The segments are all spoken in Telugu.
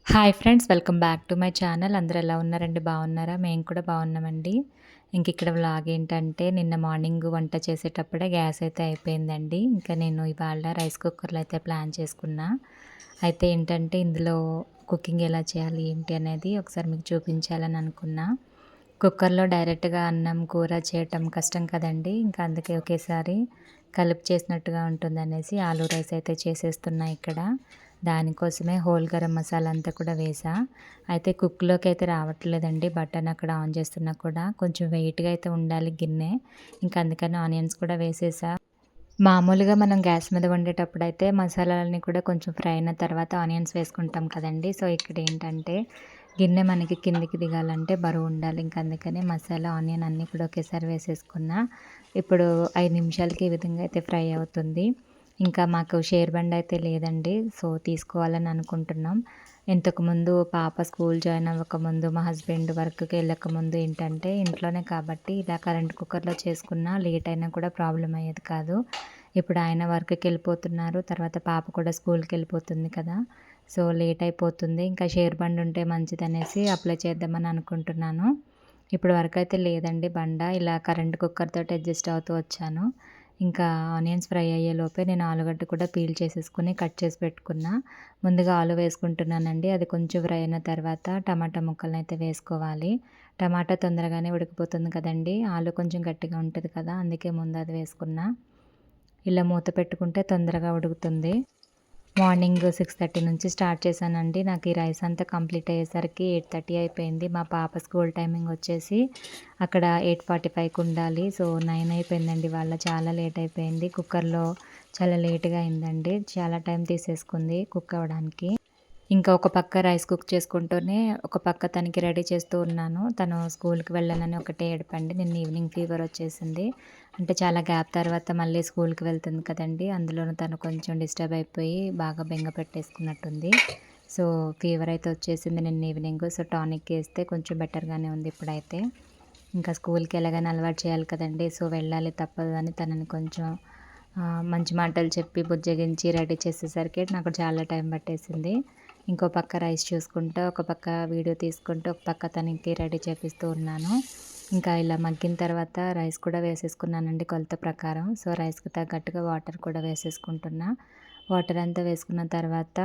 Hi friends, welcome back to my channel. అందరూ ఎలా ఉన్నారండి? బాగున్నారా? మేము కూడా బాగున్నామండి. ఇక్కడ వ్లాగ్ ఏంటంటే, నిన్న మార్నింగ్ వంట చేసేటప్పుడే గ్యాస్ అయితే అయిపోయిందండి. నేను ఇవాళ రైస్ కుక్కర్‌లో అయితే ప్లాన్ చేసుకున్నా. అయితే ఏంటంటే, ఇందులో కుకింగ్ ఎలా చేయాలి, ఏంటి అనేది ఒకసారి మీకు చూపించాలని అనుకున్నా. కుక్కర్‌లో డైరెక్ట్‌గా అన్నం, కూర చేయటం కష్టం కదండీ! అందుకే ఒకేసారి కలిపి చేసినట్టుగా ఉంటుందనేసి ఆలు రైస్ అయితే చేసేస్తున్నా ఇక్కడ. దానికోసమే హోల్ గరం మసాలా అంతా కూడా వేసా. అయితే కుక్‌లోకి అయితే రావట్లేదండి. బటన్ అక్కడ ఆన్ చేస్తున్నా కూడా కొంచెం వెయిట్‌గా అయితే ఉండాలి గిన్నె. అందుకని ఆనియన్స్ కూడా వేసేసా. మామూలుగా మనం గ్యాస్ మీద వండేటప్పుడైతే మసాలాలన్నీ కూడా కొంచెం ఫ్రై అయిన తర్వాత ఆనియన్స్ వేసుకుంటాం కదండీ! సో, ఇక్కడేంటంటే గిన్నె మనకి కిందికి దిగాలంటే బరువుండాలి. అందుకని మసాలా, ఆనియన్ అన్నీ కూడా ఒకేసారి వేసేసుకున్నా. ఇప్పుడు 5 నిమిషాలకి ఈ విధంగా అయితే ఫ్రై అవుతుంది. మాకు షేర్ బండ్ అయితే లేదండి. సో, తీసుకోవాలని అనుకుంటున్నాం. ఇంతకుముందు పాప స్కూల్ జాయిన్ అవ్వకముందు, మా హస్బెండ్ వర్క్‌కి వెళ్ళకముందు ఏంటంటే ఇంట్లోనే కాబట్టి ఇలా కరెంట్ కుక్కర్‌లో చేసుకున్నా లేట్ అయినా కూడా ప్రాబ్లమ్ అయ్యేది కాదు. ఇప్పుడు ఆయన వర్క్‌కెళ్ళిపోతున్నారు. తర్వాత పాప కూడా స్కూల్‌కెళ్ళిపోతుంది కదా! సో, లేట్ అయిపోతుంది. షేర్ బండ్ ఉంటే మంచిదనేసి అప్లై చేద్దామని అనుకుంటున్నాను. ఇప్పటి వరకైతే లేదండి బండ. ఇలా కరెంట్ కుక్కర్‌తోటి అడ్జస్ట్ అవుతూ వచ్చాను. ఆనియన్స్ ఫ్రై అయ్యేలోపే నేను ఆలుగడ్డ కూడా పీల్ చేసేసుకొని కట్ చేసి పెట్టుకున్నా. ముందుగా ఆలు వేసుకుంటున్నానండి. అది కొంచెం ఫ్రై అయిన తర్వాత టమాటా ముక్కలనైతే వేసుకోవాలి. టమాటా తొందరగానే ఉడికిపోతుంది కదండీ! ఆలు కొంచెం గట్టిగా ఉంటది కదా! అందుకే ముందు అది వేసుకున్నా. ఇలా మూత పెట్టుకుంటే తొందరగా ఉడుకుతుంది. మార్నింగ్ 6:30 నుంచి స్టార్ట్ చేశానండి. నాకు ఈ రైస్ అంతా కంప్లీట్ అయ్యేసరికి 8:30 అయిపోయింది. మా పాప స్కూల్ టైమింగ్ వచ్చేసి అక్కడ 8:45కి ఉండాలి. సో, 9 అయిపోయిందండి ఇవాళ. చాలా లేట్ అయిపోయింది. కుక్కర్‌లో చాలా లేట్‌గా అయిందండి. చాలా టైం తీసేసుకుంది కుక్ అవ్వడానికి. ఒక పక్క రైస్ కుక్ చేసుకుంటూనే, ఒక పక్క తనకి రెడీ చేస్తూ ఉన్నాను. తను స్కూల్‌కి వెళ్ళనని ఒకటే ఏడుపండి. నిన్న ఈవినింగ్ ఫీవర్ వచ్చేసింది. చాలా గ్యాప్ తర్వాత మళ్ళీ స్కూల్‌కి వెళ్తుంది కదండీ! అందులోనూ తను కొంచెం డిస్టర్బ్ అయిపోయి బాగా బెంగ పెట్టేసుకున్నట్టుంది. సో, ఫీవర్ అయితే వచ్చేసింది నిన్న ఈవినింగ్. సో, టానిక్ ఏస్తే కొంచెం బెటర్‌గానే ఉంది ఇప్పుడైతే. స్కూల్‌కి ఎలాగైనా అలవాటు చేయాలి కదండీ! సో, వెళ్ళాలి తప్పదు అని తనని కొంచెం మంచి మాటలు చెప్పి బుజ్జగించి రెడీ చేసేసరికి నాకు చాలా టైం పట్టేసింది. ఇంకో పక్క రైస్ చూసుకుంటూ, ఒక పక్క వీడియో తీసుకుంటూ, ఒక పక్క తనకి రెడీ చేపిస్తూ ఉన్నాను. ఇలా మగ్గిన తర్వాత రైస్ కూడా వేసేసుకున్నానండి కొలత ప్రకారం. సో, రైస్‌కి తగ్గట్టుగా వాటర్ కూడా వేసేసుకుంటున్నా. వాటర్ అంతా వేసుకున్న తర్వాత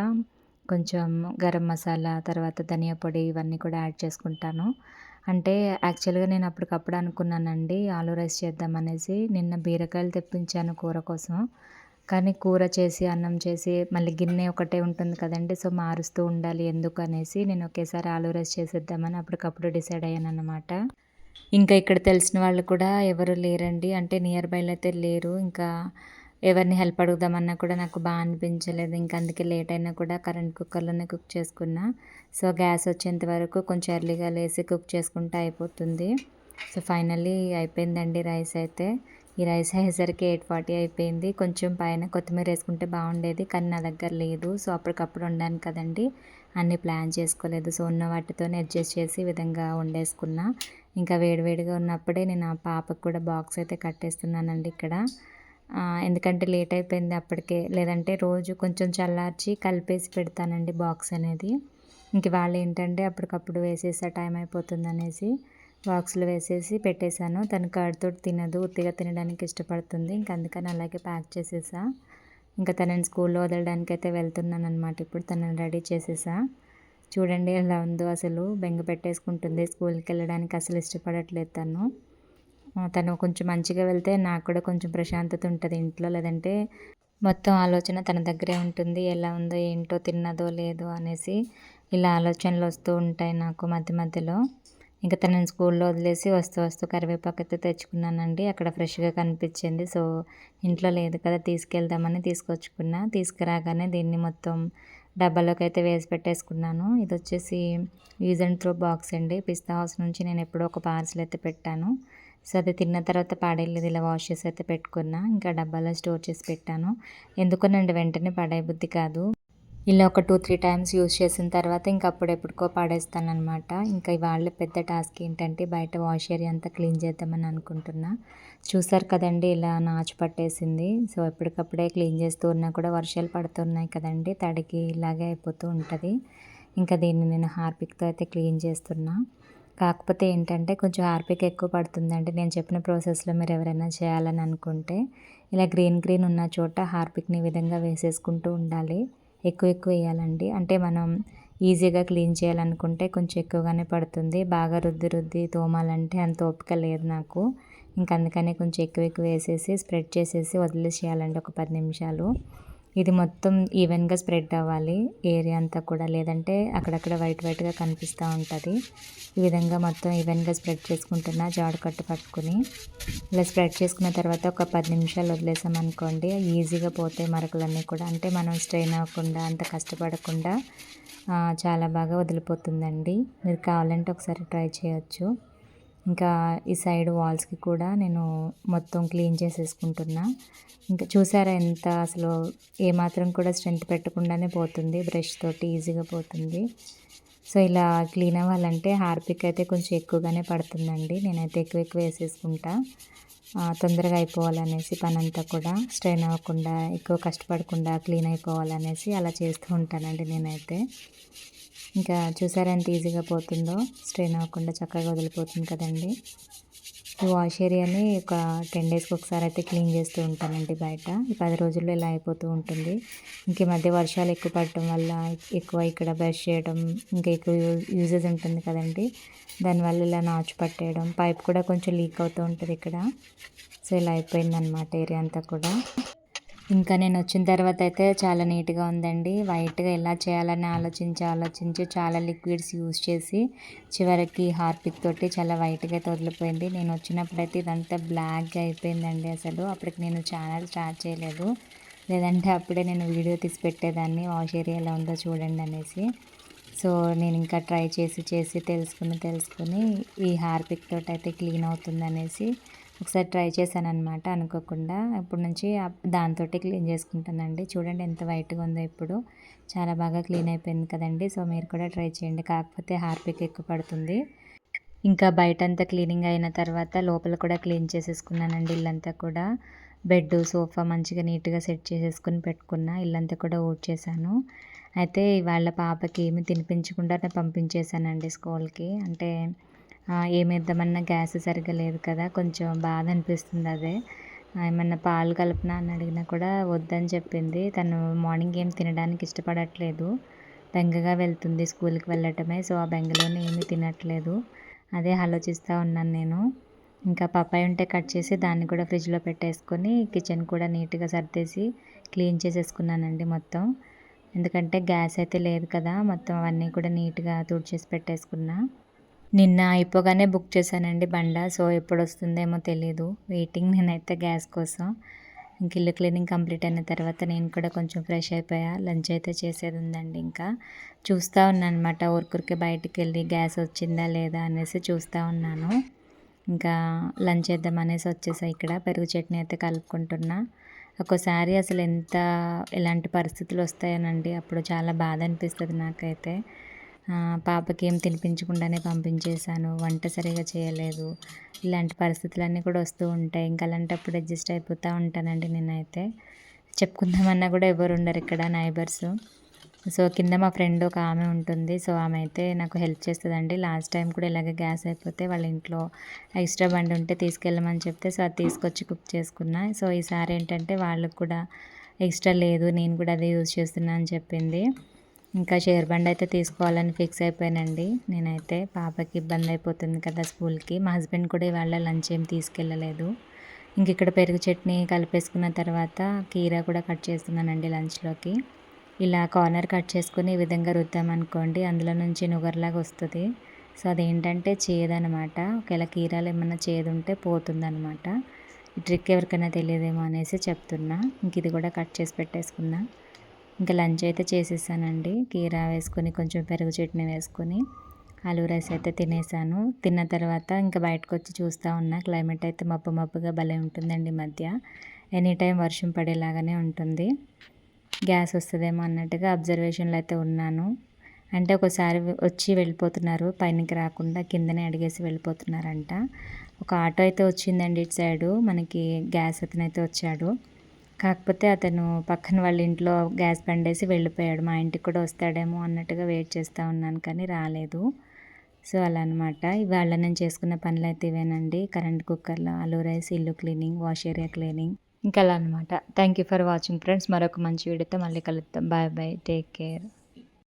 కొంచెం గరం మసాలా, తర్వాత ధనియా పొడి ఇవన్నీ కూడా యాడ్ చేసుకుంటాను. యాక్చువల్‌గా నేను అప్పటికప్పుడు అనుకున్నానండి ఆలు రైస్ చేద్దామనేసి. నిన్న బీరకాయలు తెప్పించాను కూర కోసం. కానీ కూర చేసి, అన్నం చేసి మళ్ళీ గిన్నె ఒకటే ఉంటుంది కదండీ! సో, మారుస్తూ ఉండాలి ఎందుకనేసి నేను ఒకేసారి ఆలు రైస్ చేసేద్దామని అప్పటికప్పుడు డిసైడ్ అయ్యాననమాట. ఇక్కడ తెలిసిన వాళ్ళు కూడా ఎవరు లేరండి. నియర్ బైలో అయితే లేరు. ఎవరిని హెల్ప్ అడుగుదామన్నా కూడా నాకు అనిపించలేదు. అందుకే లేట్ అయినా కూడా కరెంట్ కుక్కర్‌లోనే కుక్ చేసుకున్నా. సో, గ్యాస్ వచ్చేంత వరకు కొంచెం ఎర్లీగా లేసి కుక్ చేసుకుంటే అయిపోతుంది. సో, ఫైనల్లీ అయిపోయిందండి రైస్ అయితే. ఈ రైస్ అయ్యేసరికి 8:40 అయిపోయింది. కొంచెం పైన కొత్తిమీర ఏసుకుంటే బాగుండేది. కానీ నా దగ్గర లేదు. సో, అప్పటికప్పుడు వండాను కదండీ! అన్నీ ప్లాన్ చేసుకోలేదు. సో, ఉన్న వాటితోనే అడ్జస్ట్ చేసి ఈ విధంగా వండేసుకున్నా. వేడివేడిగా ఉన్నప్పుడే నేను ఆ పాపకు కూడా బాక్స్ అయితే కట్టేస్తున్నానండి ఇక్కడ. ఎందుకంటే లేట్ అయిపోయింది అప్పటికే. లేదంటే రోజు కొంచెం చల్లార్చి కలిపేసి పెడతానండి బాక్స్ అనేది. ఇవాళేంటంటే అప్పటికప్పుడు వేసేసా టైం అయిపోతుందనేసి బాక్స్‌లో వేసేసి పెట్టేశాను. తను కర్డ్‌తోటి తినదు. ఉత్తిగా తినడానికి ఇష్టపడుతుంది. అందుకని అలాగే ప్యాక్ చేసేసా. తనని స్కూల్‌లో వదలడానికైతే వెళ్తున్నాననమాట ఇప్పుడు. తనని రెడీ చేసేసా. చూడండి ఎలా ఉందో అసలు బెంగ పెట్టేసుకుంటుంది. స్కూల్‌కెళ్ళడానికి అసలు ఇష్టపడట్లేదు తను. తను కొంచెం మంచిగా వెళ్తే నాకు కూడా కొంచెం ప్రశాంతత ఉంటది ఇంట్లో. లేదంటే మొత్తం ఆలోచన తన దగ్గరే ఉంటుంది. ఎలా ఉందో, ఏంటో, తిన్నదో లేదో అనేసి ఇలా ఆలోచనలొస్తూ ఉంటాయి నాకు మధ్య మధ్యలో. తనని స్కూల్‌లో వదిలేసి వస్తూ వస్తూ కరివేపాకైతే తెచ్చుకున్నానండి. అక్కడ ఫ్రెష్‌గా కనిపించింది. సో, ఇంట్లో లేదు కదా! తీసుకెళ్దామని తీసుకొచ్చుకున్నా. తీసుకురాగానే దీన్ని మొత్తం డబ్బాలోకైతే వేసి పెట్టేసుకున్నాను. ఇదొచ్చేసి యూజ్ అండ్ త్రో బాక్స్ అండి. పిస్తా హౌస్ నుంచి నేనెప్పుడో ఒక పార్సెల్ అయితే పెట్టాను. సో, అది తిన్న తర్వాత పాడేయలేదు. ఇలా వాష్ చేసి అయితే పెట్టుకున్నా. డబ్బాలో స్టోర్ చేసి పెట్టాను. ఎందుకోనండి వెంటనే పడేయబుద్ధి కాదు. ఇలా ఒక 2, 3 టైమ్స్ యూజ్ చేసిన తర్వాత అప్పుడెప్పుడుకో పడేస్తాననమాట. ఇవాళ పెద్ద టాస్క్ ఏంటంటే బయట వాష్ ఏరియా అంతా క్లీన్ చేద్దామని అనుకుంటున్నా. చూసారు కదండీ! ఇలా నాచు పట్టేసింది. సో, ఎప్పటికప్పుడే క్లీన్ చేస్తూ ఉన్నా కూడా వర్షాలు పడుతున్నాయి కదండీ! తడికి ఇలాగే అయిపోతూ ఉంటది. ఇంకా దీన్ని నేను హార్పిక్‌తో అయితే క్లీన్ చేస్తున్నా. కాకపోతే ఏంటంటే కొంచెం హార్పిక్ ఎక్కువ పడుతుందండి. నేను చెప్పిన ప్రాసెస్‌లో మీరెవరైనా చేయాలని అనుకుంటే, ఇలా గ్రీన్ గ్రీన్ ఉన్న చోట హార్పిక్‌ని ఈ విధంగా వేసేసుకుంటూ ఉండాలి. ఎక్కువ ఎక్కువ ఎయ్యాలండి. అంటే మనం ఈజీగా క్లీన్ చేయాలనుకుంటే కొంచెం ఎక్కువగానే పడుతుంది. బాగా రుద్ది రుద్ది తోమాలంటే అంత ఓపిక లేదు నాకు. ఇంక అందుకనే కొంచెం ఎక్కువ ఎక్కువ వేసేసి స్ప్రెడ్ చేసేసి వదిలేసేయాలండి ఒక 10 నిమిషాలు. ఇది మొత్తం ఈవెన్‌గా స్ప్రెడ్ అవ్వాలి ఏరియా అంతా కూడా. లేదంటే అక్కడక్కడ వైట్ వైట్‌గా కనిపిస్తా ఉంటది. ఈ విధంగా మొత్తం ఈవెన్‌గా స్ప్రెడ్ చేసుకుంటున్నా జాడు కట్ట పట్టుకొని. ఇలా స్ప్రెడ్ చేసుకున్న తర్వాత ఒక 10 నిమిషాలు వదిలేసామనుకోండి ఈజీగా పోతాయి మరకలన్నీ కూడా. అంటే మనం స్ట్రెయిన్ అవ్వకుండా అంత కష్టపడకుండా చాలా బాగా వదిలిపోతుందండి. మీరు కావాలంటే ఒకసారి ట్రై చేయొచ్చు. ఇంకా ఈ సైడ్ వాల్స్‌కి కూడా నేను మొత్తం క్లీన్ చేసేసుకుంటున్నా. ఇంకా చూసారా ఎంత అసలు ఏమాత్రం కూడా స్ట్రెంత్ పెట్టకుండానే పోతుంది. బ్రష్ తోటి ఈజీగా పోతుంది. సో, ఇలా క్లీన్ అవ్వాలంటే హార్పిక్ అయితే కొంచెం ఎక్కువగానే పడుతుందండి. నేనైతే ఎక్కువ ఎక్కువ వేసేసుకుంటా. తొందరగా అయిపోవాలనేసి పనంతా కూడా స్ట్రెయిన్ అవ్వకుండా, ఎక్కువ కష్టపడకుండా క్లీన్ అయిపోవాలనేసి అలా చేస్తూ ఉంటానండి నేనైతే. ఇంకా చూసారా ఎంత ఈజీగా పోతుందో, స్ట్రెయిన్ అవ్వకుండా చక్కగా వదిలిపోతుంది కదండీ! ఈ వాష్ ఏరియాని ఒక 10 డేస్‌కి ఒకసారి అయితే క్లీన్ చేస్తూ ఉంటానండి బయట. ఈ 10 రోజుల్లో ఇలా అయిపోతూ ఉంటుంది. ఇంక ఈ మధ్య వర్షాలు ఎక్కువ పడటం వల్ల ఎక్కువ ఇక్కడ బ్రష్ చేయడం, ఇంకా ఎక్కువ యూజెస్ ఉంటుంది కదండీ! దానివల్ల ఇలా నాచు పట్టేయడం, పైప్ కూడా కొంచెం లీక్ అవుతూ ఉంటది ఇక్కడ. సో, ఇలా అయిపోయిందనమాట ఏరియా అంతా కూడా. ఇంకా నేనొచ్చిన తర్వాతయితే చాలా నీట్‌గా ఉందండి. వైట్‌గా ఎలా చేయాలని ఆలోచించి చాలా లిక్విడ్స్ యూజ్ చేసి చివరికి హార్పిక్ తోటి చాలా వైట్‌గా అయితే వదిలిపోయింది. నేనొచ్చినప్పుడైతే ఇదంతా బ్లాక్‌గా అయిపోయిందండి అసలు. అప్పటికి నేను ఛానల్ స్టార్ట్ చేయలేదు. లేదంటే అప్పుడే నేను వీడియో తీసి పెట్టేదాన్ని వాష్ ఏరియా ఎలా ఉందో చూడండి అనేసి. సో, నేనింకా ట్రై చేసి తెలుసుకొని ఈ హార్పిక్ తోటయితే క్లీన్ అవుతుందనేసి ఒకసారి ట్రై చేశాననమాట అనుకోకుండా. అప్పటి నుంచి దాంతోటే క్లీన్ చేసుకుంటానండి. చూడండి ఎంత వైట్‌గా ఉందో ఇప్పుడు. చాలా బాగా క్లీన్ అయిపోయింది కదండీ! సో, మీరు కూడా ట్రై చేయండి. కాకపోతే హార్పిక్ ఎక్కువ పడుతుంది. ఇంకా బయటంతా క్లీనింగ్ అయిన తర్వాత లోపల కూడా క్లీన్ చేసేసుకున్నానండి ఇల్లంతా కూడా. బెడ్డు, సోఫా మంచిగా నీట్‌గా సెట్ చేసేసుకొని పెట్టుకున్నా. ఇల్లంతా కూడా ఊడ్చేశాను. అయితే ఇవాళ పాపకి ఏమి తినిపించకుండానే పంపించేశానండి స్కూల్‌కి. అంటే ఏమిద్దామన్నా గ్యాస్ సరిగ్గా లేదు కదా! కొంచెం బాధ అనిపిస్తుంది అదే. ఏమన్నా పాలు కలపనా అని అడిగినా కూడా వద్దని చెప్పింది. తను మార్నింగ్ ఏం తినడానికి ఇష్టపడట్లేదు. బెంగగా వెళ్తుంది స్కూల్‌కి వెళ్ళటమే. సో, ఆ బెంగలోనే ఏమీ తినట్లేదు. అదే ఆలోచిస్తా ఉన్నాను నేను. ఇంకా పపాయ ఉంటే కట్ చేసి దాన్ని కూడా ఫ్రిడ్జ్‌లో పెట్టేసుకొని కిచెన్ కూడా నీట్‌గా సర్దేసి క్లీన్ చేసేసుకున్నానండి మొత్తం. ఎందుకంటే గ్యాస్ అయితే లేదు కదా! మొత్తం అవన్నీ కూడా నీట్‌గా తుడిచేసి పెట్టేసుకున్నా. నిన్న అయిపోగానే బుక్ చేశానండి బండ. సో, ఎప్పుడొస్తుందేమో తెలీదు. వెయిటింగ్ నేనైతే గ్యాస్ కోసం. ఇంక ఇల్లు క్లీనింగ్ కంప్లీట్ అయిన తర్వాత నేను కూడా కొంచెం ఫ్రెష్ అయిపోయా. లంచ్ అయితే చేసేదుందండి ఇంకా. చూస్తా ఉన్నాననమాట ఊరికూరికే బయటికెళ్ళి గ్యాస్ వచ్చిందా లేదా అనేసి చూస్తా ఉన్నాను. ఇంకా లంచ్ చేద్దామనేసి వచ్చేసా ఇక్కడ. పెరుగు చట్నీ అయితే కలుపుకుంటున్నా. ఒక్కోసారి అసలు ఎలాంటి పరిస్థితులొస్తాయోనండి. అప్పుడు చాలా బాధ అనిపిస్తది నాకైతే. పాపకేం తినిపించకుండానే పంపించేశాను. వంట సరిగ్గా చేయలేదు. ఇలాంటి పరిస్థితులన్నీ కూడా వస్తూ ఉంటాయి. ఇంక అలాంటప్పుడు అడ్జస్ట్ అయిపోతా ఉంటానండి నేనైతే. చెప్పుకుందామన్నా కూడా ఎవరుండరు ఇక్కడ నైబర్సు. సో, కింద మా ఫ్రెండ్ ఒక ఆమె ఉంటుంది. సో, ఆమె అయితే నాకు హెల్ప్ చేస్తదండి. లాస్ట్ టైం కూడా ఇలాగే గ్యాస్ అయిపోతే వాళ్ళ ఇంట్లో ఎక్స్ట్రా బండి ఉంటే తీసుకెళ్ళమని చెప్తే, సో, అది తీసుకొచ్చి కుక్ చేసుకున్నా. సో, ఈసారి ఏంటంటే వాళ్ళకి కూడా ఎక్స్ట్రా లేదు. నేను కూడా అదే యూజ్ చేస్తున్నా అని చెప్పింది. ఇంకా షేర్ బండి అయితే తీసుకోవాలని ఫిక్స్ అయిపోయానండి నేనైతే. పాపకి ఇబ్బంది అయిపోతుంది కదా స్కూల్‌కి. మా హస్బెండ్ కూడా ఇవాళ లంచ్ ఏం తీసుకెళ్ళలేదు. ఇంక ఇక్కడ పెరుగు చట్నీ కలిపేసుకున్న తర్వాత కీరా కూడా కట్ చేస్తున్నానండి లంచ్‌లోకి. ఇలా కార్నర్ కట్ చేసుకొని ఈ విధంగా రుద్దామనుకోండి అందులో నుంచి నురగలాగా వస్తది. సో, అదేంటంటే చేదనమాట. ఒకవేళ కీరాలో ఏమన్నా చేదుంటే పోతుందనమాట. ఈ ట్రిక్ ఎవరికైనా తెలియదేమో అనేసి చెప్తున్నా. ఇంక ఇది కూడా కట్ చేసి పెట్టేసుకున్నా. ఇంకా లంచ్ అయితే చేసేసానండి. కీరా వేసుకొని కొంచెం పెరుగు చట్నీ వేసుకొని ఆలూ రైస్ అయితే తినేసాను. తిన్న తర్వాత ఇంకా బయటకొచ్చి చూస్తా ఉన్నా. క్లైమేట్ అయితే మబ్బు మబ్బుగా భలే ఉంటుందండి ఈ మధ్య. ఎనీ టైం వర్షం పడేలాగానే ఉంటుంది. గ్యాస్ వస్తదేమో అన్నట్టుగా అబ్జర్వేషన్‌లో అయితే ఉన్నాను. అంటే ఒక్కోసారి వచ్చి వెళ్ళిపోతున్నారు. పైనకి రాకుండా కిందనే అడిగేసి వెళ్ళిపోతున్నారంట. ఒక ఆటో అయితే వచ్చిందండి ఇటు సైడు. మనకి గ్యాస్ అతనైతే వచ్చాడు. కాకపోతే అతను పక్కన వాళ్ళ ఇంట్లో గ్యాస్ బండేసి వెళ్ళిపోయాడు. మా ఇంటికి కూడా వస్తాడేమో అన్నట్టుగా వెయిట్ చేస్తా ఉన్నాను కానీ రాలేదు. సో, అలా అనమాట. ఇవాళ నేను చేసుకున్న పనులైతే ఇవేనండి. కరెంట్ కుక్కర్‌లో ఆలు రైస్, ఇల్లు క్లీనింగ్, వాష్ ఏరియా క్లీనింగ్ ఇంకా అలా అనమాట. Thank you for watching friends. మరొక మంచి వీడియోతో మళ్ళీ కలుద్దాం. Bye bye. Take care.